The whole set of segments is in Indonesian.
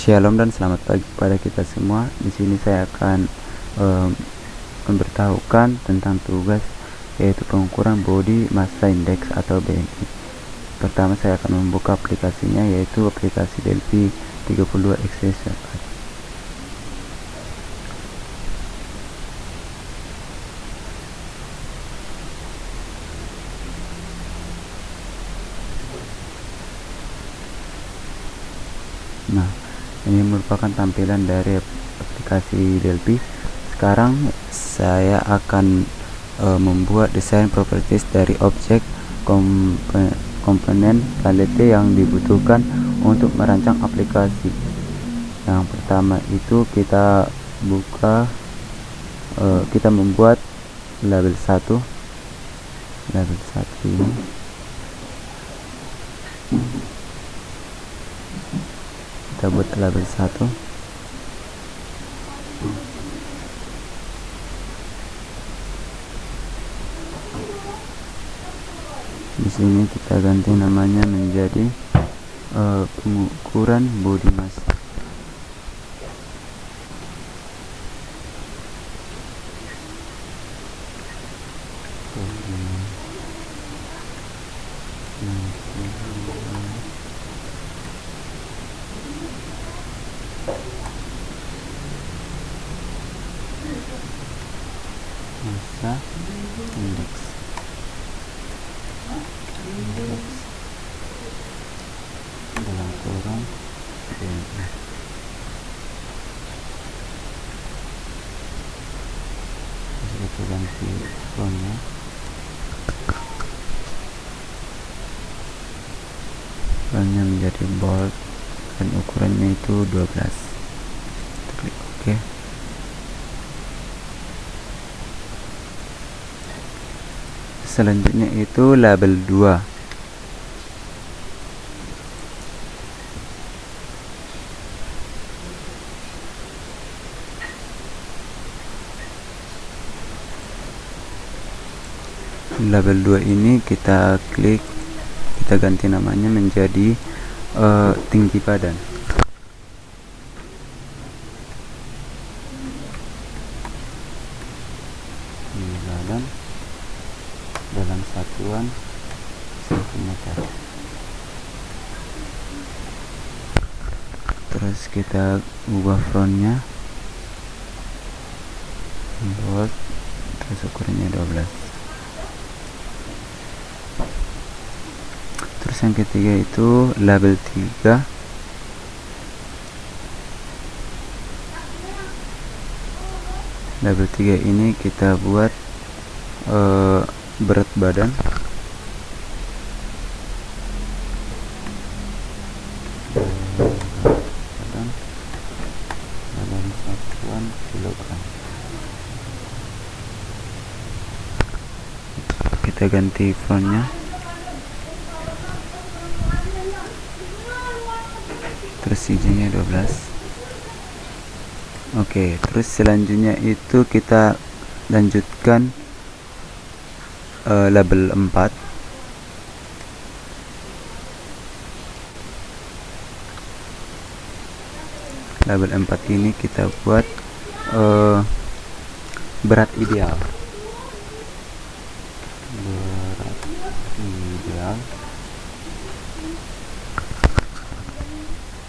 Shalom dan selamat pagi kepada kita semua. Di sini saya akan memberitahukan tentang tugas yaitu pengukuran body massa index atau BMI. Pertama saya akan membuka aplikasinya yaitu aplikasi Delphi 32 XC4. Nah, ini merupakan tampilan dari aplikasi Delphi. Sekarang saya akan membuat desain properties dari objek komponen palette yang dibutuhkan untuk merancang aplikasi. Yang pertama itu kita buka, kita membuat label 1 ini. Kita buat label 1. Di sini kita ganti namanya menjadi pengukuran body mass. Massa index dalam kurung BMI. Kita ganti fontnya. Fontnya menjadi bold dan ukurannya itu 12. Klik OK. Selanjutnya itu label 2. Label 2 ini kita klik, kita ganti namanya menjadi tinggi badan. Tinggi badan dalam satuan sentimeter. Terus kita ubah fontnya bold, terus ukurannya 12. Terus yang ketiga itu label 3. Label 3 ini kita buat berat badan. Dalam satuan kilogram. Kita ganti fontnya. Terus izinnya 12. Oke, terus selanjutnya itu kita lanjutkan label 4. Label 4 ini kita buat berat ideal. Berat ideal.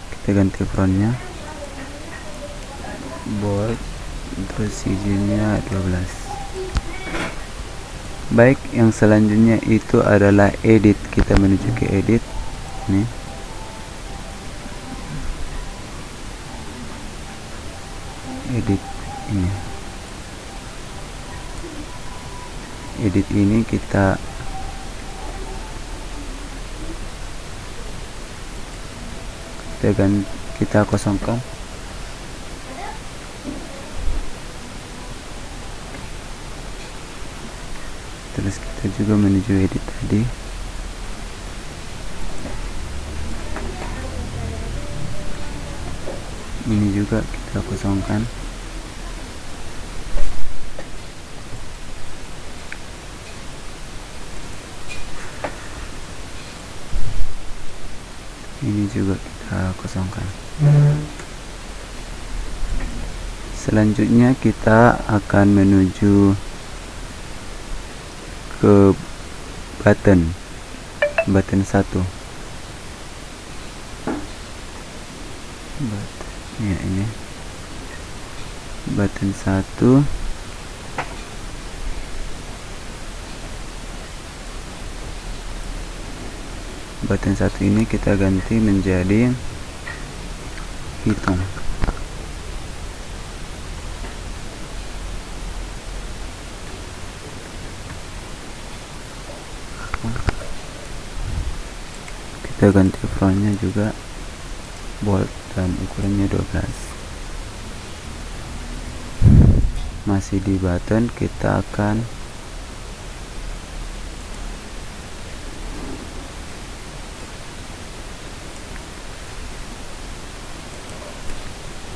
Kita ganti fontnya bold, terus izinnya 12. Baik, yang selanjutnya itu adalah edit. Kita menuju ke edit. Nih. Edit ini. Edit ini kita kosongkan. Terus kita juga menuju edit tadi. Ini juga kita kosongkan. Ini juga kita kosongkan. Selanjutnya kita akan menuju ke button 1. Ya, ini button 1. Button 1 ini kita ganti menjadi hitung. Kita ganti frontnya juga bold dan ukurannya 12. Masih di button, kita akan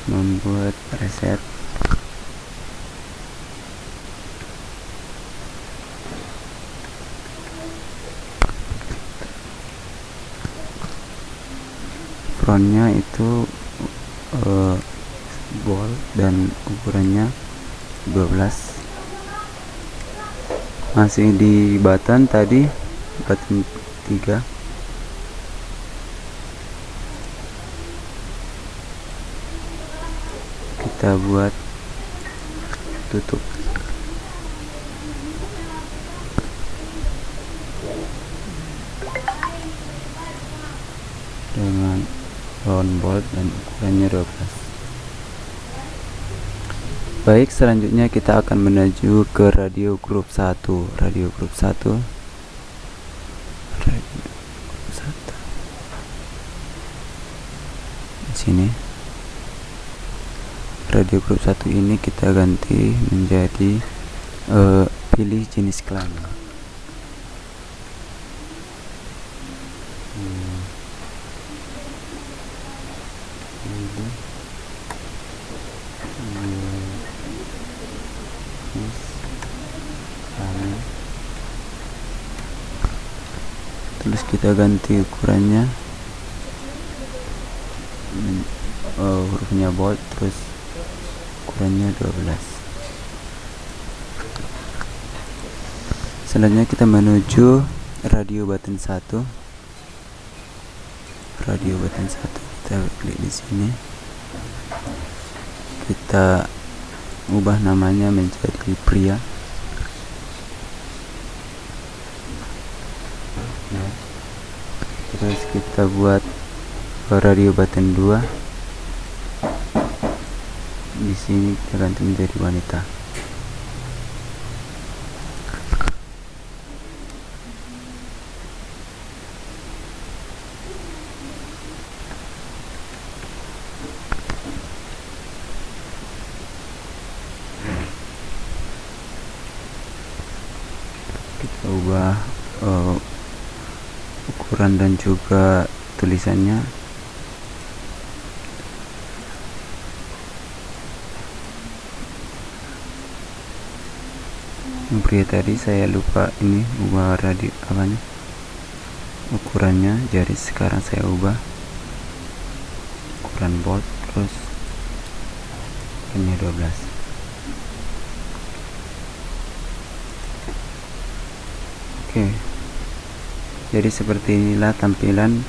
membuat preset. Frontnya itu bold dan ukurannya 12. Masih di button tadi, button 3. Kita buat tutup. Dengan round bold dan ukurannya 12. Baik, selanjutnya kita akan menuju ke radio grup 1. Radio grup 1. Di sini. Radio grup 1 ini kita ganti menjadi pilih jenis kelamin. Terus kita ganti ukurannya, hurufnya bold, terus ukurannya 12. Selanjutnya kita menuju radio button 1. Radio button 1, kita klik di sini. Kita ubah namanya menjadi pria. Terus kita buat radio button 2. Di sini kita ganti menjadi wanita. Kita ubah ukuran dan juga tulisannya. Yang pria tadi saya lupa ini ubah radio apanya, ukurannya, jadi sekarang saya ubah ukuran bold, terus ini 12. Oke. Jadi seperti inilah tampilan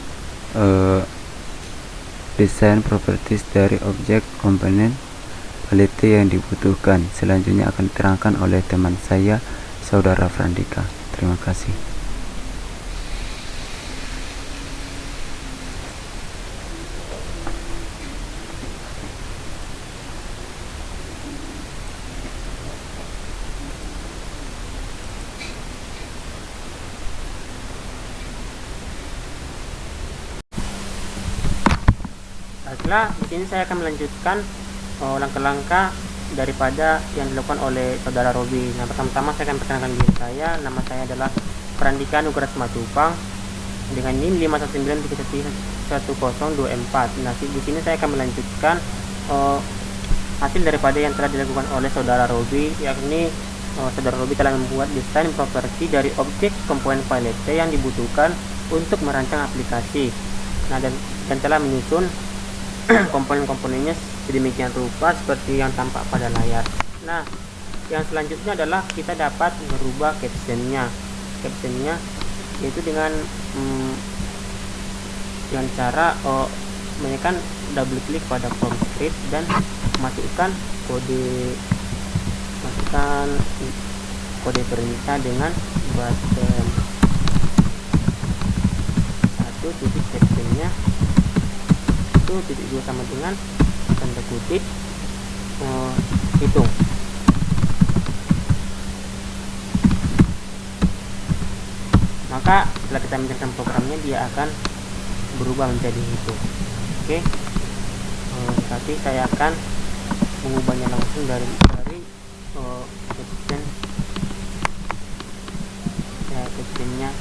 desain properties dari objek komponen palette yang dibutuhkan. Selanjutnya akan diterangkan oleh teman saya, Saudara Frandika. Terima kasih. Baiklah, di sini saya akan melanjutkan langkah-langkah daripada yang dilakukan oleh Saudara Robi. Nah, pertama-tama saya akan perkenalkan diri saya. Nama saya adalah Frandika Nugraha Simatupang dengan NIM 519311024. Nah, di sini saya akan melanjutkan hasil daripada yang telah dilakukan oleh Saudara Robi, yakni Saudara Robi telah membuat desain properti dari objek komponen palette yang dibutuhkan untuk merancang aplikasi. Nah, dan telah menyusun komponen-komponennya sedemikian rupa seperti yang tampak pada layar. Nah, yang selanjutnya adalah kita dapat merubah captionnya yaitu dengan cara menekan double klik pada form script dan masukkan kode perintah dengan button satu titik captionnya itu titik 2 sama dengan tanda kutip hitung. Maka setelah kita menjalankan programnya, dia akan berubah menjadi hitung. Oke, tapi saya akan mengubahnya langsung dari captionnya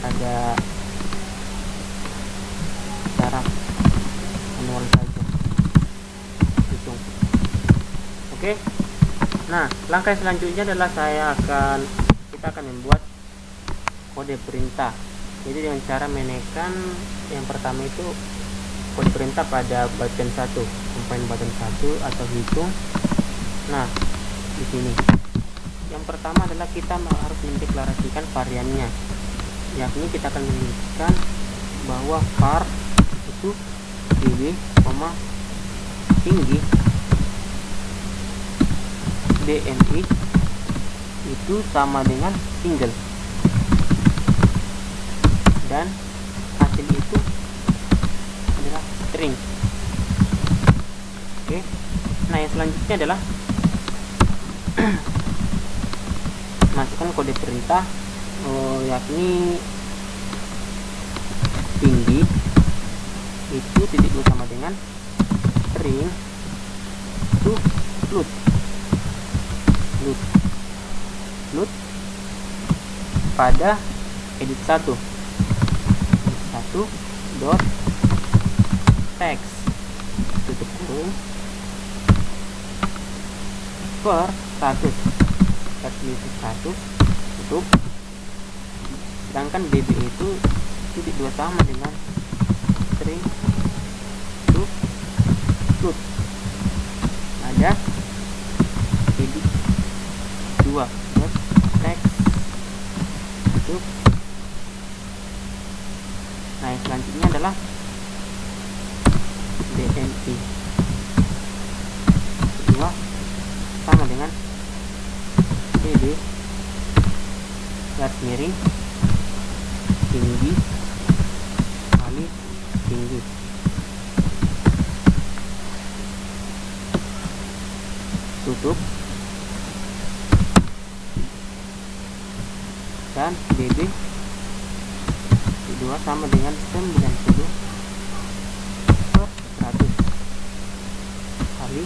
ada cara manual saja hitung. Oke, nah langkah selanjutnya adalah kita akan membuat kode perintah. Jadi dengan cara menekan yang pertama itu kode perintah pada button 1, komponen button 1 atau hitung. Nah, di sini yang pertama adalah kita harus mendeklarasikan variannya, yakni kita akan menyebutkan bahwa var itu db, tinggi dmi itu sama dengan single, dan hasil itu adalah string. Oke, nah yang selanjutnya adalah masukkan kode perintah yakni tinggi itu titik 2 sama dengan string to float pada edit 1 dot text tutup kurung per 100 tutup, sedangkan bb itu titik 2 sama dengan string to float ada edit 2 dot text tutup. Nah yang selanjutnya adalah dmi 2 sama dengan db garis miring tinggi kali tinggi tutup, dan db 2 sama dengan 90 per 100 kali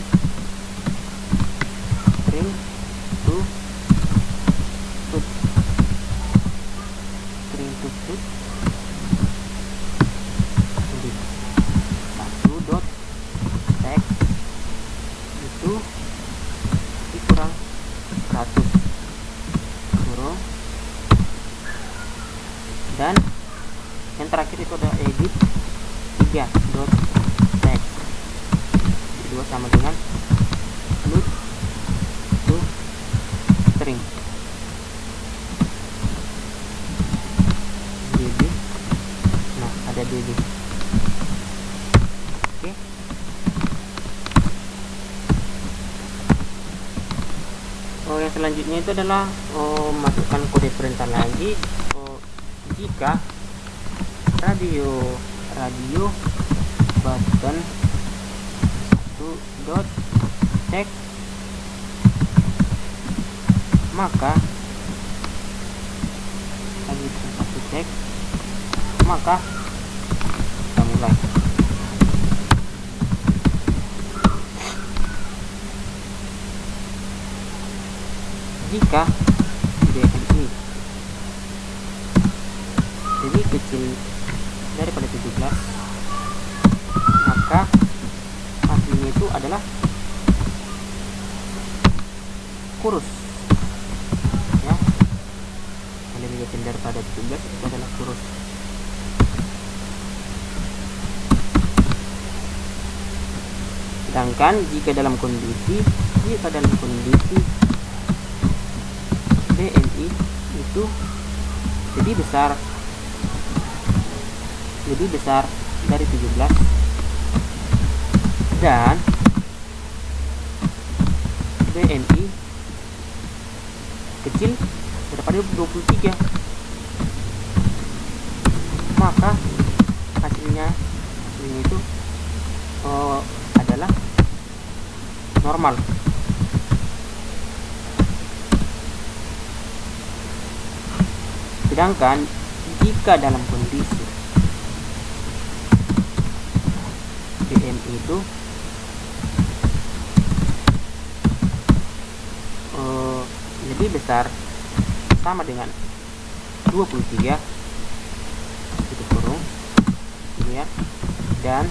string to float jadi 1 dot text itu dikurang 100 kurung, dan yang terakhir itu ada edit 3 dot text 2 sama dengan float to string db. Nah ada db. Oke, yang selanjutnya itu adalah masukkan kode perintah lagi. Jika radio button 1 dot text, maka lagi satu text, maka kita mulai. Jika dmi lebih kecil daripada 17, maka hasilnya itu adalah kurus ya. Yang lebih kecil daripada 17 itu adalah kurus. Sedangkan jika dalam kondisi BMI itu lebih besar dari 17 dan BMI kecil daripada 23, maka hasilnya itu adalah normal. Sedangkan jika dalam kondisi BMI itu lebih besar sama dengan 23 tutup kurung ini ya, dan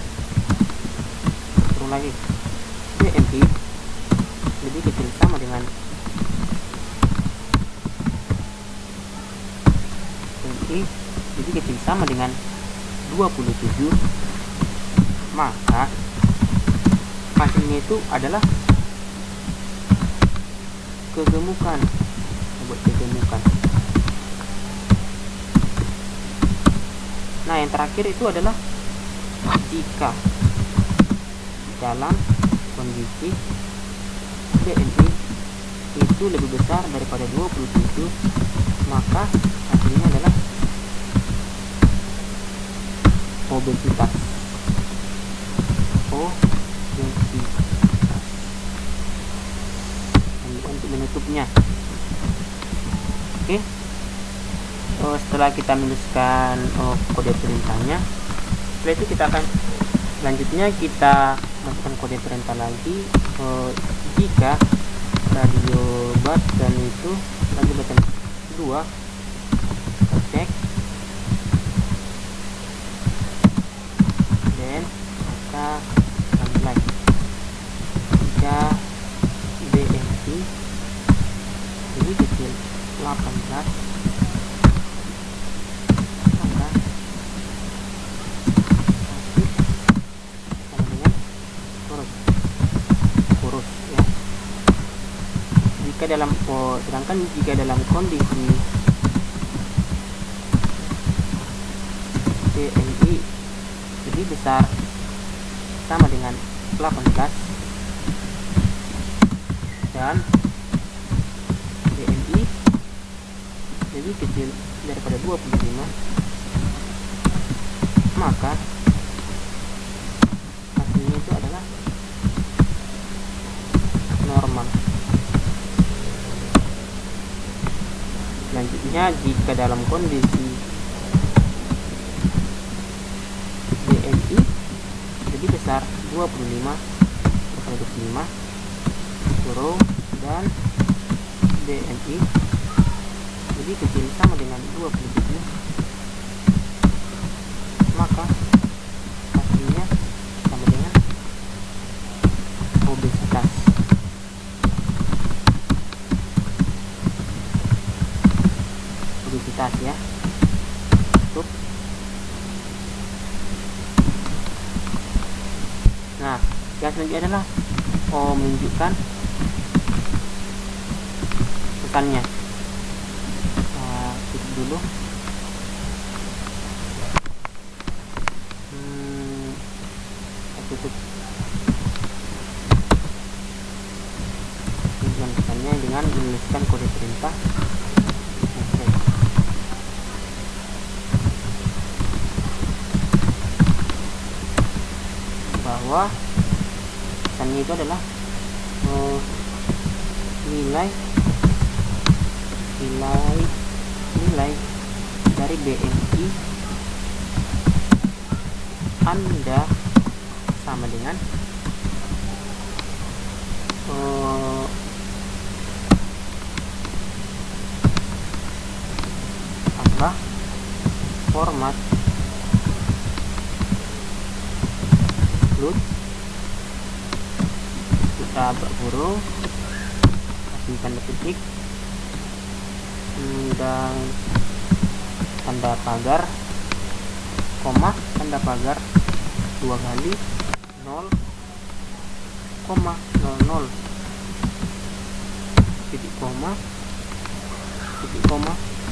kurung lagi BMI lebih kecil sama dengan 27, maka hasilnya itu adalah kegemukan. Nah, yang terakhir itu adalah jika dalam kondisi BMI itu lebih besar daripada 27, maka hasilnya adalah obesitas. Untuk menutupnya, oke. Setelah kita menuliskan kode perintahnya, setelah itu kita akan selanjutnya kita masukkan kode perintah lagi. Jika radio button itu radio button 2 kita cek, dan kita mulai. Jika BMI lebih kecil 18, maka hasil sama dengan kurus ya. Sedangkan jika dalam kondisi BMI lebih besar sama dengan 18 dan BMI lebih kecil daripada 25, maka hasilnya itu adalah normal. Selanjutnya, jika dalam kondisi BMI lebih besar 25 daripada 25 kurung dan BMI lebih kecil sama dengan 27, maka hasilnya sama dengan obesitas. Ya. Tutup. Nah, yang selanjutnya adalah menunjukkan pesannya. Tutup dulu. Tutup. Tunjukkan pesannya dengan menuliskan kode perintah. Bahwa pesannya itu adalah nilai dari BMI Anda sama dengan format kita berhuruf kasih tanda titik dan tanda pagar, koma, tanda pagar 2 kali 0 koma 00 titik koma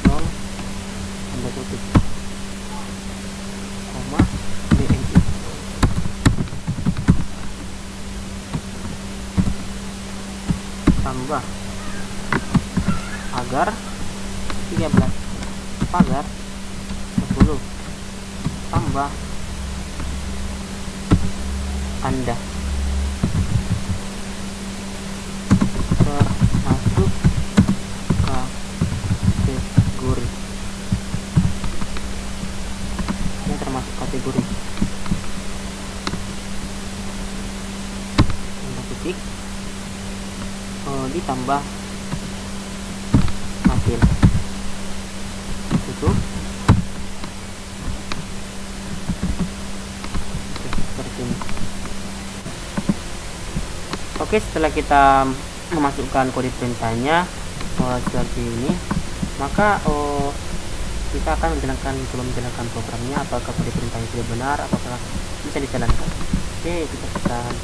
0 tanda kutip koma BNI tambah pagar 13 pagar 10 tambah Anda termasuk kategori ini termasuk kategori tanda titik ditambah hasil tutup. Seperti ini. Oke, setelah kita memasukkan kode perintahnya seperti ini, maka kita akan menjalankan programnya. Apakah kode perintahnya sudah benar, apakah bisa dijalankan. Oke, kita tekan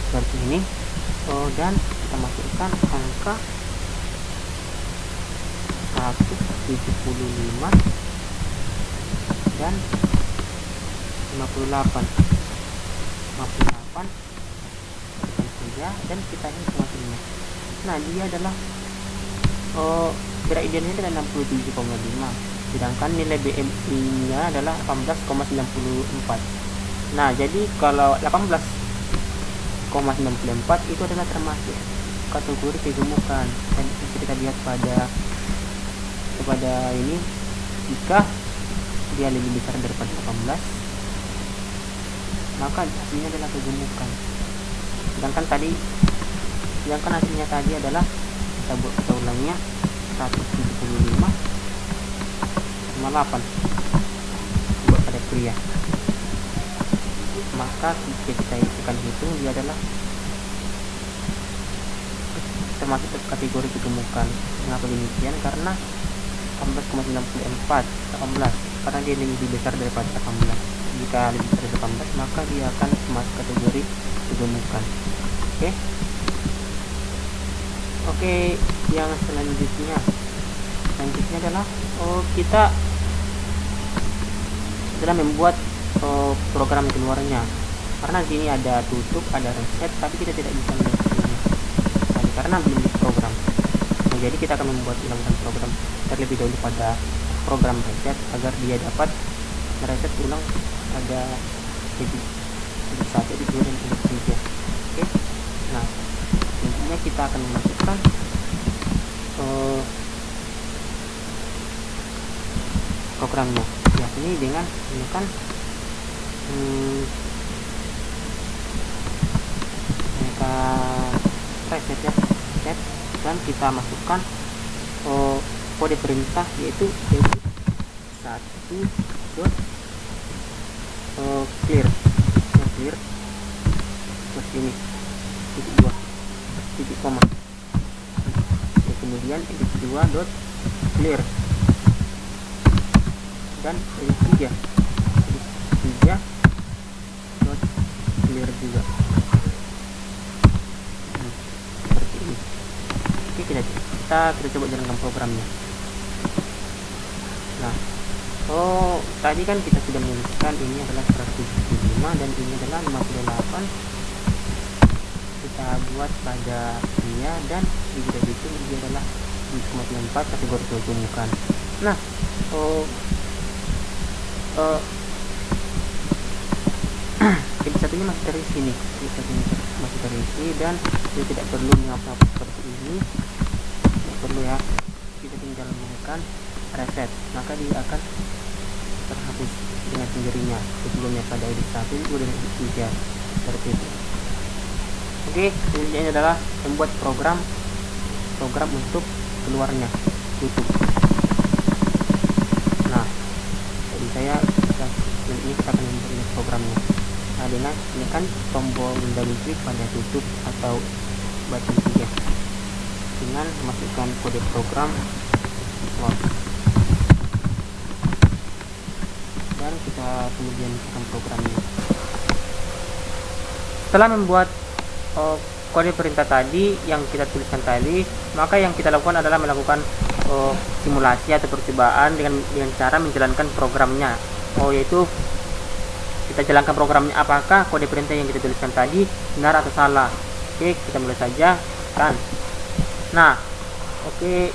seperti ini, dan kita masukkan angka 175 dan 58 dan kita hitung hasilnya. Nah, dia adalah berat idealnya adalah 67,5, sedangkan nilai BMI nya adalah 18,94. Nah, jadi kalau 18,94 itu adalah termasuk kategori kegemukan, dan bisa kita lihat kepada ini, jika dia lebih besar daripada 18 maka hasilnya adalah kegemukan. Sedangkan hasilnya tadi adalah kita ulangnya 175 sama 8 buat pada pria. Maka jika kita hitung dia adalah termasuk kategori kegemukan. Mengapa demikian? Karena 18,94 karena dia lebih besar daripada 18. Jika lebih besar dari 18 maka dia akan masuk kategori kegemukan. Oke, yang selanjutnya adalah kita adalah membuat program keluarnya. Karena di sini ada tutup, ada reset, tapi kita tidak bisa melihatnya karena belum diprogram. Nah, jadi kita akan ulang program terlebih dahulu pada program reset agar dia dapat mereset ulang pada titik 1, titik 2, dan titik 3. Oke. Nah, intinya kita akan memasukkan programnya, yakni dengan menekan reset ya, reset, dan kita masukkan kode perintah yaitu 1 dot clear seperti ini, titik 2 titik koma, dan kemudian titik 2 dot clear, dan titik 3 dot clear juga. Seperti ini. Oke, kita coba jalankan programnya. Nah, tadi kan kita sudah menuliskan ini adalah 175 dan ini adalah 58. Kita buat pada dia, dan juga itu dia adalah 1,94 kategori kegemukan. Nah, titik satunya masih terisi nih, masih terisi, dan kita tidak perlu mengapa seperti ini, tidak perlu ya. Kita tinggal menekan reset, maka dia akan terhapus dengan sendirinya sebelumnya pada edit 1, 2, dan edit 3 seperti itu. Oke, ini adalah membuat program untuk keluarnya tutup. Nah, jadi ini kita akan membuat programnya. Nah, dengan menekan tombol double klik pada tutup atau button 3 dengan memasukkan kode program dan kita kemudian masukkan programnya. Setelah membuat kode perintah tadi yang kita tuliskan tadi, maka yang kita lakukan adalah melakukan simulasi atau percobaan dengan cara menjalankan programnya, yaitu kita jalankan programnya apakah kode perintah yang kita tuliskan tadi benar atau salah. Oke, kita mulai saja kan. Nah, oke,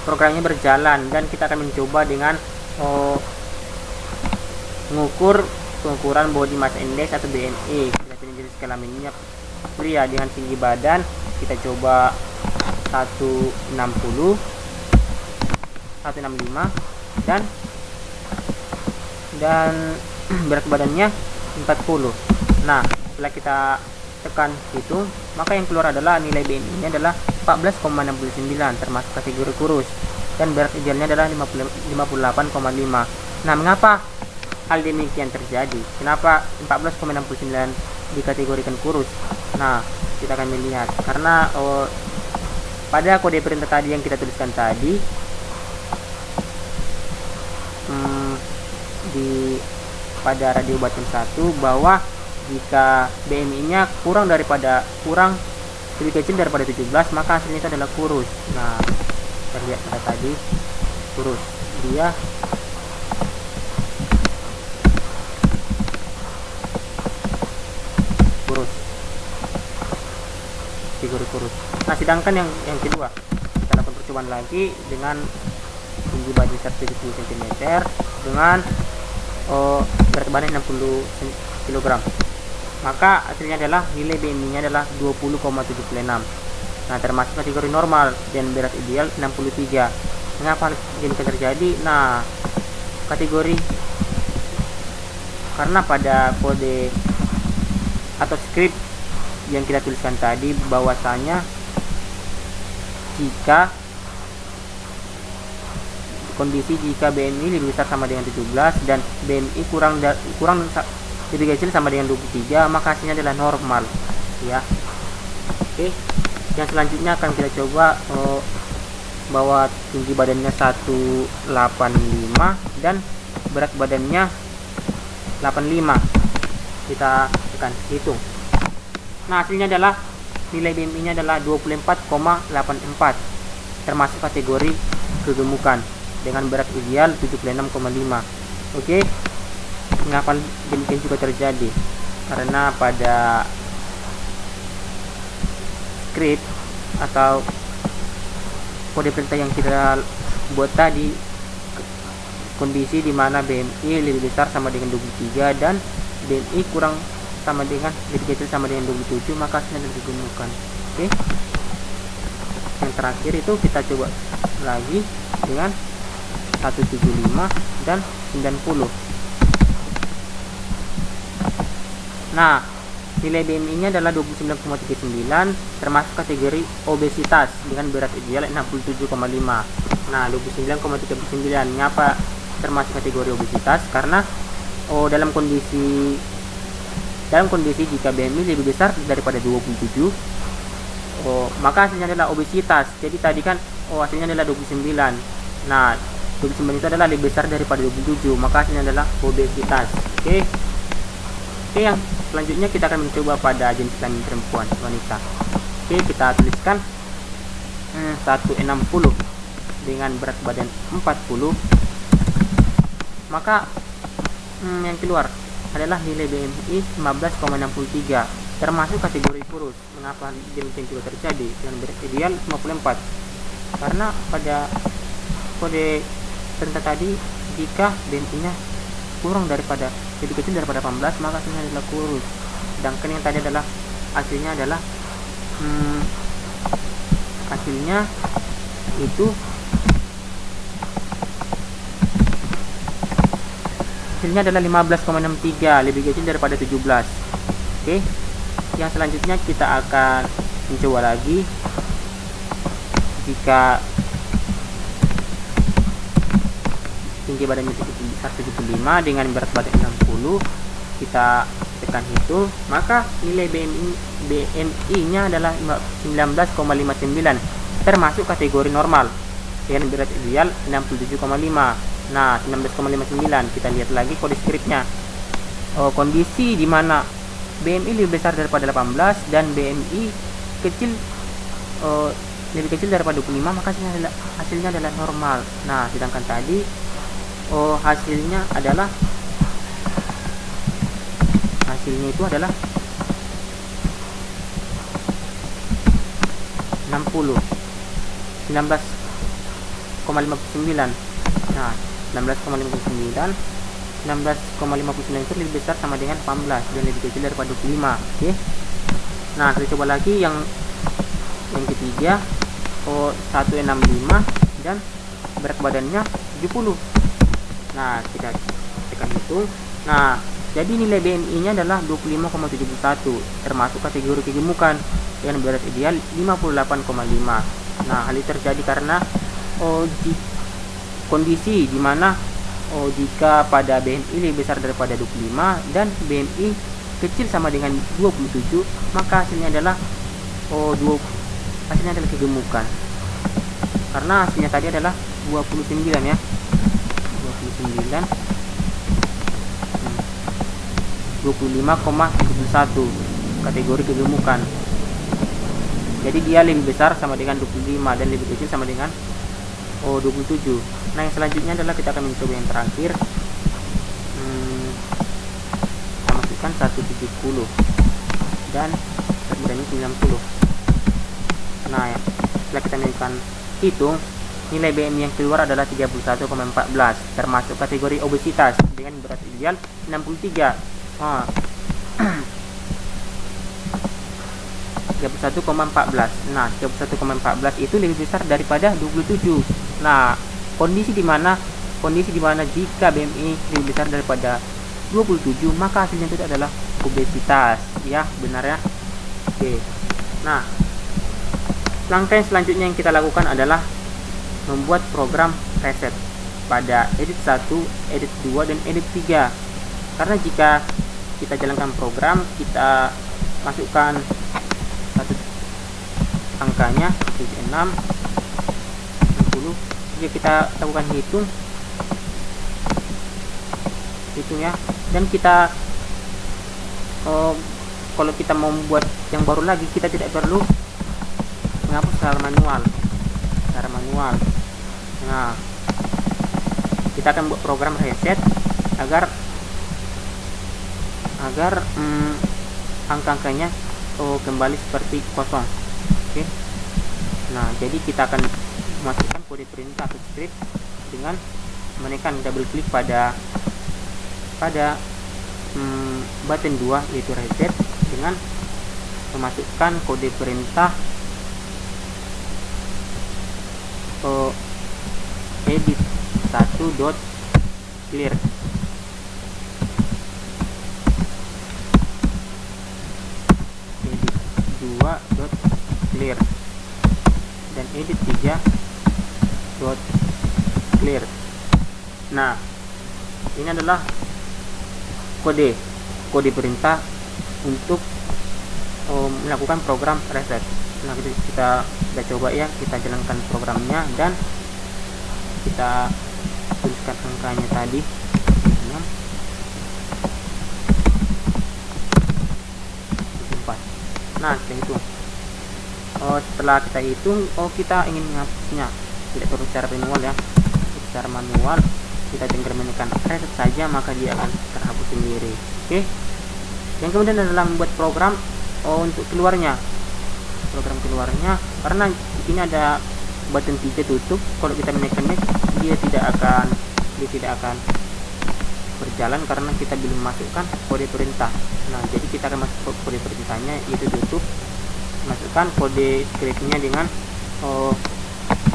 programnya berjalan dan kita akan mencoba dengan mengukur pengukuran body mass index atau BMI. Kita pilih jenis kelaminnya pria dengan tinggi badan, kita coba 160, 165 dan berat badannya 40. Nah, setelah kita tekan itu, maka yang keluar adalah nilai BMI nya adalah 14,69 termasuk kategori kurus dan berat idealnya adalah 58,5. Nah, mengapa hal demikian terjadi? Kenapa 14,69 dikategorikan kurus? Nah, kita akan melihat karena pada kode perintah tadi yang kita tuliskan tadi pada radio button 1 bahwa jika BMI-nya lebih kecil daripada 17, maka hasilnya itu adalah kurus. Nah, terlihat pada tadi kurus, dia kurus, kategori kurus. Nah, sedangkan yang kedua, kita lakukan percobaan lagi dengan tinggi badan 170 cm dengan berat badan 60 kg, maka hasilnya adalah nilai BMI nya adalah 20,76. Nah, termasuk kategori normal dan berat ideal 63. Mengapa demikian terjadi? Nah, karena pada kode atau script yang kita tuliskan tadi bahwasanya jika BMI lebih besar sama dengan 17 dan BMI kurang lebih kecil sama dengan 23, maka hasilnya adalah normal ya. Oke, yang selanjutnya akan kita coba bahwa tinggi badannya 185 dan berat badannya 85. Kita tekan hitung. Nah, hasilnya adalah nilai BMI nya adalah 24,84 termasuk kategori kegemukan dengan berat ideal 76,5. Oke, mengapa demikian juga terjadi? Karena pada script atau kode perintah yang kita buat tadi, kondisi di mana BMI lebih besar sama dengan 23 dan BMI lebih kecil sama dengan 27, maka hasilnya lebih kegemukan. Oke, yang terakhir itu kita coba lagi dengan 175 dan 90. Nah, nilai BMI nya adalah 29,39 termasuk kategori obesitas dengan berat ideal 67,5. Nah, 29,39 mengapa termasuk kategori obesitas? Karena dalam kondisi jika BMI lebih besar daripada 27, maka hasilnya adalah obesitas. Jadi tadi kan hasilnya adalah 29. Nah, 29 itu adalah lebih besar daripada 27, maka hasilnya adalah obesitas. Oke, yang selanjutnya kita akan mencoba pada jenis kelamin perempuan wanita. Oke, kita tuliskan 160 dengan berat badan 40, maka yang keluar adalah nilai BMI 15,63 termasuk kategori kurus. Mengapa demikian juga terjadi? Dengan berat ideal 54. Karena pada kode perintah tadi, jika BMI nya lebih kecil daripada 18, maka hasilnya adalah kurus. Sedangkan yang tadi adalah hasilnya adalah 15,63, lebih kecil daripada 17. Oke, yang selanjutnya kita akan mencoba lagi jika tinggi badannya 175 dengan berat badan 60, kita tekan itu, maka nilai BMI nya adalah 19,59 termasuk kategori normal dengan berat ideal 67,5. Nah, 19,59, kita lihat lagi kode scriptnya. Kondisi di mana BMI lebih besar daripada 18 dan BMI kecil lebih kecil daripada 25, maka hasilnya adalah normal. Nah, sedangkan tadi hasilnya itu adalah 19,59. Nah, 19,59 itu lebih besar sama dengan 18 dan lebih kecil daripada 25. Oke. Nah, kita coba lagi yang ketiga, 165 dan berat badannya 70. Nah, kita tekan hitung. Nah, jadi nilai BMI-nya adalah 25,71, termasuk kategori kegemukan dengan berat ideal 58,5. Nah, hal ini terjadi karena kondisi di mana jika pada BMI lebih besar daripada 25 dan BMI kecil sama dengan 27, maka hasilnya adalah kegemukan. Karena hasilnya tadi adalah 29 ya. 29 25,71 kategori kegemukan. Jadi dia lebih besar sama dengan 25 dan lebih kecil sama dengan 27. Nah, yang selanjutnya adalah kita akan mencoba yang terakhir. Kita masukkan 170 dan berat badannya 90. Nah, setelah kita menentukan hitung, nilai BMI yang keluar adalah 31,14, termasuk kategori obesitas dengan berat ideal 63. 31,14. Nah, 31,14 itu lebih besar daripada 27. Nah, kondisi di mana jika BMI lebih besar daripada 27, maka hasilnya itu adalah obesitas. Ya, benar ya. Oke. Nah, langkah yang selanjutnya yang kita lakukan adalah membuat program reset pada edit 1, edit 2, dan edit 3. Karena jika kita jalankan program, kita masukkan satu angkanya 6, 60. Jika kita lakukan hitung ya, dan kita kalau kita mau membuat yang baru lagi, kita tidak perlu menghapus secara manual. Nah, kita akan buat program reset agar angka-angkanya kembali seperti kosong. Oke. Nah, jadi kita akan memasukkan kode perintah atau script dengan menekan double klik pada button 2 yaitu reset, dengan memasukkan kode perintah edit 1.clear. Edit 2.clear dan edit 3.clear. Nah, ini adalah kode perintah untuk melakukan program reset. Nah, kita coba ya, kita jalankan programnya dan kita tuliskan angkanya tadi 6, 4. Nah, setelah kita hitung, kita ingin menghapusnya, tidak perlu secara manual ya. Secara manual kita tinggal menekan reset saja, maka dia akan terhapus sendiri. Oke. Yang kemudian adalah membuat program untuk keluarnya. Karena di sini ada button 3 tutup. Kalau kita menekannya, dia tidak akan berjalan karena kita belum masukkan kode perintah. Nah, jadi kita akan masuk kode perintahnya, yaitu tutup, masukkan kode scriptnya dengan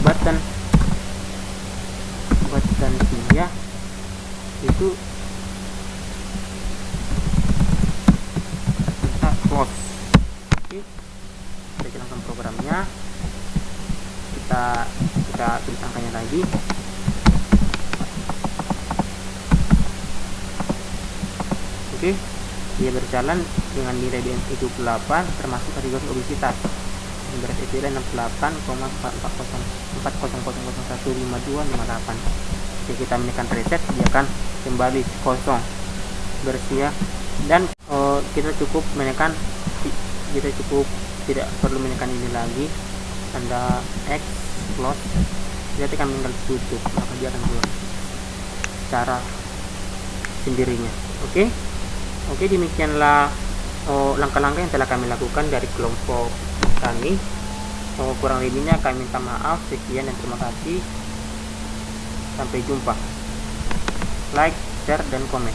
button 3 itu kita close. Oke, kita jalankan programnya, kita tulis angkanya lagi. Oke, dia berjalan dengan nilai BMI 28 termasuk kategori obesitas. Berat ideal 68,400015258. Jika kita menekan reset, dia akan kembali kosong, bersih ya. Dan kita cukup menekan, kita cukup tidak perlu menekan ini lagi, tanda X close, jadi kami tinggal tutup, maka dia akan keluar secara sendirinya. Oke, demikianlah langkah-langkah yang telah kami lakukan dari kelompok kami. Kurang lebihnya kami minta maaf. Sekian dan terima kasih. Sampai jumpa. Like, share, dan komen.